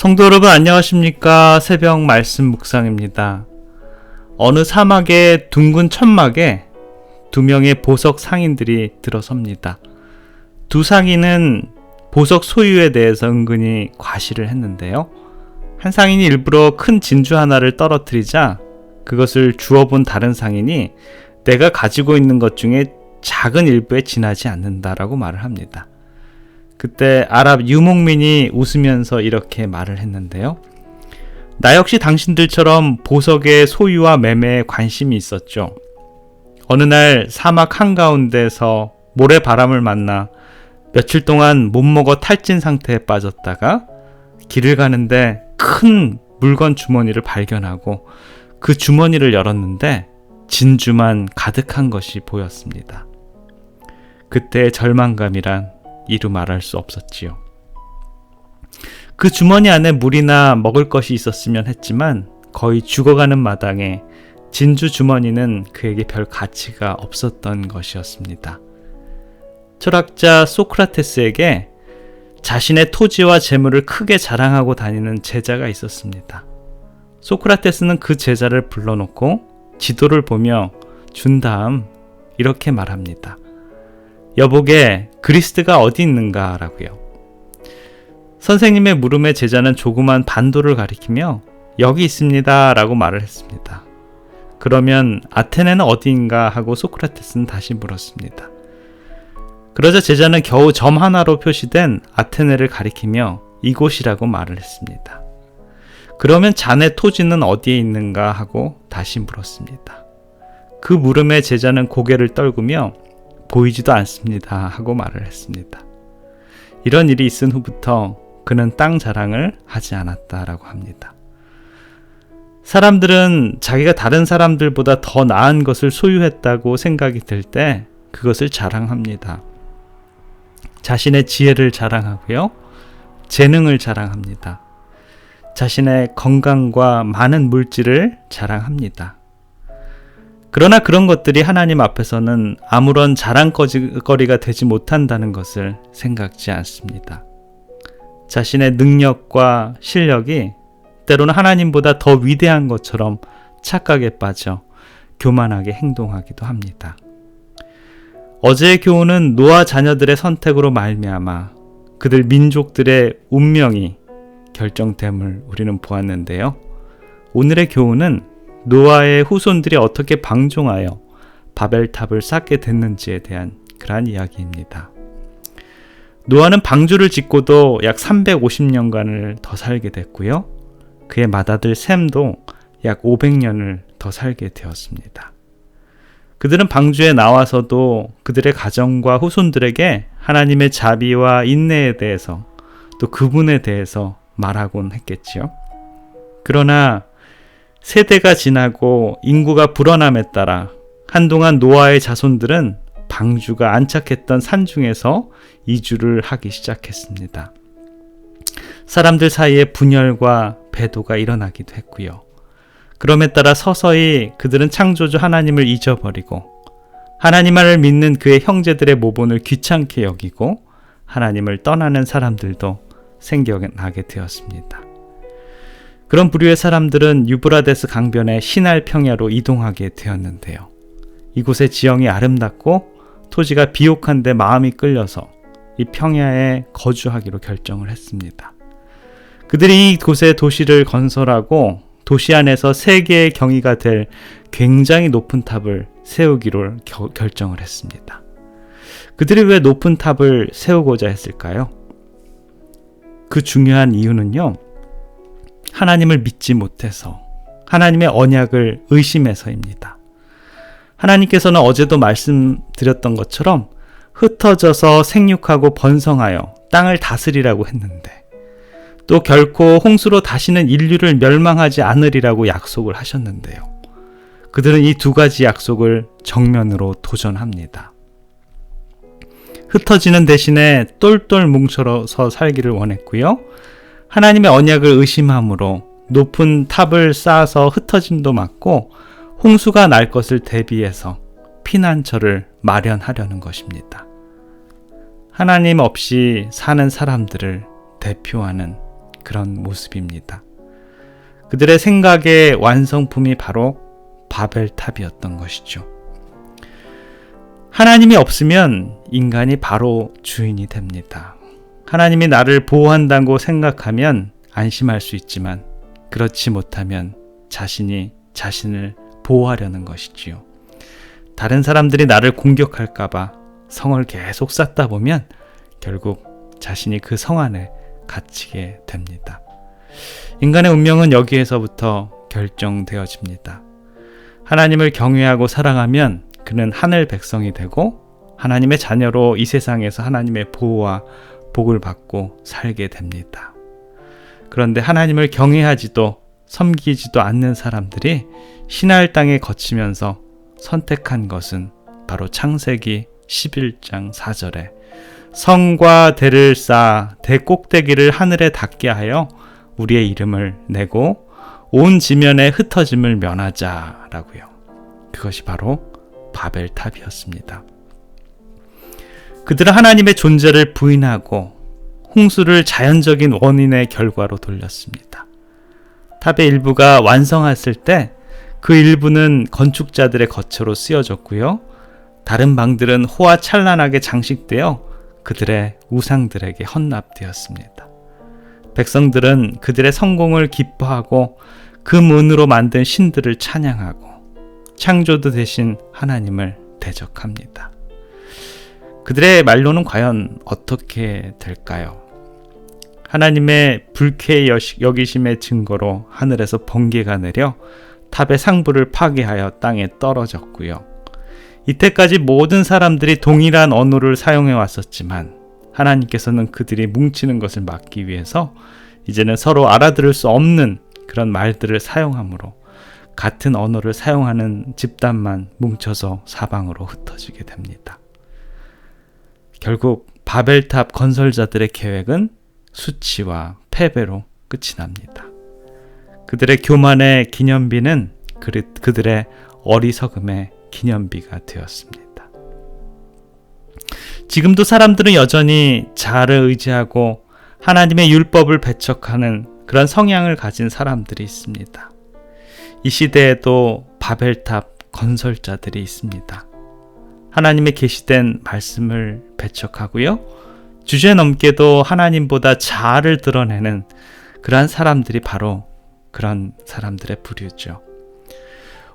성도 여러분 안녕하십니까? 새벽 말씀 묵상입니다. 어느 사막의 둥근 천막에 두 명의 보석 상인들이 들어섭니다. 두 상인은 보석 소유에 대해서 은근히 과시를 했는데요. 한 상인이 일부러 큰 진주 하나를 떨어뜨리자 그것을 주워본 다른 상인이 내가 가지고 있는 것 중에 작은 일부에 지나지 않는다라고 말을 합니다. 그때 아랍 유목민이 웃으면서 이렇게 말을 했는데요. 나 역시 당신들처럼 보석의 소유와 매매에 관심이 있었죠. 어느 날 사막 한가운데서 모래바람을 만나 며칠 동안 못 먹어 탈진 상태에 빠졌다가 길을 가는데 큰 물건 주머니를 발견하고 그 주머니를 열었는데 진주만 가득한 것이 보였습니다. 그때의 절망감이란 이루 말할 수 없었지요. 그 주머니 안에 물이나 먹을 것이 있었으면 했지만 거의 죽어가는 마당에 진주 주머니는 그에게 별 가치가 없었던 것이었습니다. 철학자 소크라테스에게 자신의 토지와 재물을 크게 자랑하고 다니는 제자가 있었습니다. 소크라테스는 그 제자를 불러놓고 지도를 보며 준 다음 이렇게 말합니다. 여보게 그리스도가 어디 있는가 라고요. 선생님의 물음에 제자는 조그만 반도를 가리키며 여기 있습니다 라고 말을 했습니다. 그러면 아테네는 어디인가 하고 소크라테스는 다시 물었습니다. 그러자 제자는 겨우 점 하나로 표시된 아테네를 가리키며 이곳이라고 말을 했습니다. 그러면 자네 토지는 어디에 있는가 하고 다시 물었습니다. 그 물음에 제자는 고개를 떨구며 보이지도 않습니다 하고 말을 했습니다. 이런 일이 있은 후부터 그는 땅 자랑을 하지 않았다라고 합니다. 사람들은 자기가 다른 사람들보다 더 나은 것을 소유했다고 생각이 들 때 그것을 자랑합니다. 자신의 지혜를 자랑하고요. 재능을 자랑합니다. 자신의 건강과 많은 물질을 자랑합니다. 그러나 그런 것들이 하나님 앞에서는 아무런 자랑거리가 되지 못한다는 것을 생각지 않습니다. 자신의 능력과 실력이 때로는 하나님보다 더 위대한 것처럼 착각에 빠져 교만하게 행동하기도 합니다. 어제의 교훈은 노아 자녀들의 선택으로 말미암아 그들 민족들의 운명이 결정됨을 우리는 보았는데요. 오늘의 교훈은 노아의 후손들이 어떻게 방종하여 바벨탑을 쌓게 됐는지에 대한 그러한 이야기입니다. 노아는 방주를 짓고도 약 350년간을 더 살게 됐고요. 그의 맏아들 셈도 약 500년을 더 살게 되었습니다. 그들은 방주에 나와서도 그들의 가정과 후손들에게 하나님의 자비와 인내에 대해서 또 그분에 대해서 말하곤 했겠지요. 그러나 세대가 지나고 인구가 불어남에 따라 한동안 노아의 자손들은 방주가 안착했던 산중에서 이주를 하기 시작했습니다. 사람들 사이에 분열과 배도가 일어나기도 했고요. 그럼에 따라 서서히 그들은 창조주 하나님을 잊어버리고 하나님만을 믿는 그의 형제들의 모본을 귀찮게 여기고 하나님을 떠나는 사람들도 생겨나게 되었습니다. 그런 부류의 사람들은 유브라데스 강변의 시날 평야로 이동하게 되었는데요. 이곳의 지형이 아름답고 토지가 비옥한데 마음이 끌려서 이 평야에 거주하기로 결정을 했습니다. 그들이 이곳에 도시를 건설하고 도시 안에서 세계의 경이가 될 굉장히 높은 탑을 세우기로 결정을 했습니다. 그들이 왜 높은 탑을 세우고자 했을까요? 그 중요한 이유는요. 하나님을 믿지 못해서 하나님의 언약을 의심해서입니다. 하나님께서는 어제도 말씀드렸던 것처럼 흩어져서 생육하고 번성하여 땅을 다스리라고 했는데 또 결코 홍수로 다시는 인류를 멸망하지 않으리라고 약속을 하셨는데요. 그들은 이 두 가지 약속을 정면으로 도전합니다. 흩어지는 대신에 똘똘 뭉쳐서 살기를 원했고요. 하나님의 언약을 의심함으로 높은 탑을 쌓아서 흩어짐도 막고 홍수가 날 것을 대비해서 피난처를 마련하려는 것입니다. 하나님 없이 사는 사람들을 대표하는 그런 모습입니다. 그들의 생각의 완성품이 바로 바벨탑이었던 것이죠. 하나님이 없으면 인간이 바로 주인이 됩니다. 하나님이 나를 보호한다고 생각하면 안심할 수 있지만 그렇지 못하면 자신이 자신을 보호하려는 것이지요. 다른 사람들이 나를 공격할까봐 성을 계속 쌓다 보면 결국 자신이 그 성 안에 갇히게 됩니다. 인간의 운명은 여기에서부터 결정되어집니다. 하나님을 경외하고 사랑하면 그는 하늘 백성이 되고 하나님의 자녀로 이 세상에서 하나님의 보호와 복을 받고 살게 됩니다. 그런데 하나님을 경외하지도 섬기지도 않는 사람들이 신할 땅에 거치면서 선택한 것은 바로 창세기 11장 4절에 성과 대를 쌓아 대 꼭대기를 하늘에 닿게 하여 우리의 이름을 내고 온 지면에 흩어짐을 면하자라고요. 그것이 바로 바벨탑이었습니다. 그들은 하나님의 존재를 부인하고 홍수를 자연적인 원인의 결과로 돌렸습니다. 탑의 일부가 완성했을 때 그 일부는 건축자들의 거처로 쓰여졌고요. 다른 방들은 호화찬란하게 장식되어 그들의 우상들에게 헌납되었습니다. 백성들은 그들의 성공을 기뻐하고 금은으로 만든 신들을 찬양하고 창조주 되신 하나님을 대적합니다. 그들의 말로는 과연 어떻게 될까요? 하나님의 불쾌히 여기심의 증거로 하늘에서 번개가 내려 탑의 상부를 파괴하여 땅에 떨어졌고요. 이때까지 모든 사람들이 동일한 언어를 사용해 왔었지만 하나님께서는 그들이 뭉치는 것을 막기 위해서 이제는 서로 알아들을 수 없는 그런 말들을 사용하므로 같은 언어를 사용하는 집단만 뭉쳐서 사방으로 흩어지게 됩니다. 결국 바벨탑 건설자들의 계획은 수치와 패배로 끝이 납니다. 그들의 교만의 기념비는 그들의 어리석음의 기념비가 되었습니다. 지금도 사람들은 여전히 자아를 의지하고 하나님의 율법을 배척하는 그런 성향을 가진 사람들이 있습니다. 이 시대에도 바벨탑 건설자들이 있습니다. 하나님의 계시된 말씀을 배척하고요. 주제넘게도 하나님보다 자아를 드러내는 그러한 사람들이 바로 그런 사람들의 부류죠.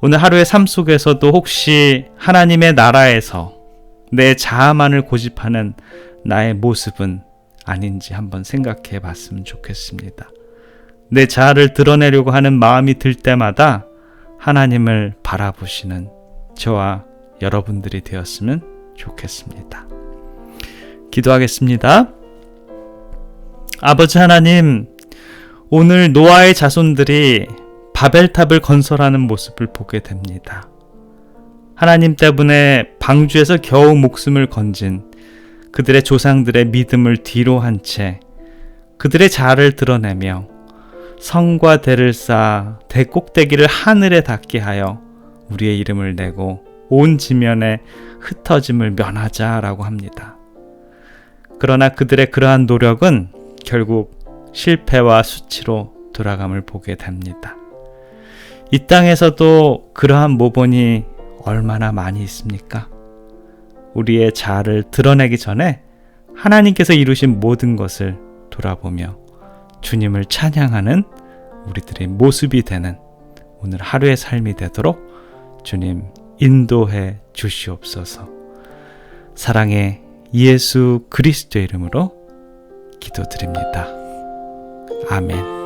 오늘 하루의 삶 속에서도 혹시 하나님의 나라에서 내 자아만을 고집하는 나의 모습은 아닌지 한번 생각해 봤으면 좋겠습니다. 내 자아를 드러내려고 하는 마음이 들 때마다 하나님을 바라보시는 저와 여러분들이 되었으면 좋겠습니다. 기도하겠습니다. 아버지 하나님, 오늘 노아의 자손들이 바벨탑을 건설하는 모습을 보게 됩니다. 하나님 때문에 방주에서 겨우 목숨을 건진 그들의 조상들의 믿음을 뒤로 한 채 그들의 자아를 드러내며 성과 대를 쌓아 대 꼭대기를 하늘에 닿게 하여 우리의 이름을 내고 온 지면에 흩어짐을 면하자라고 합니다. 그러나 그들의 그러한 노력은 결국 실패와 수치로 돌아감을 보게 됩니다. 이 땅에서도 그러한 모본이 얼마나 많이 있습니까? 우리의 자아를 드러내기 전에 하나님께서 이루신 모든 것을 돌아보며 주님을 찬양하는 우리들의 모습이 되는 오늘 하루의 삶이 되도록 주님 인도해 주시옵소서. 사랑의 예수 그리스도의 이름으로 기도드립니다. 아멘.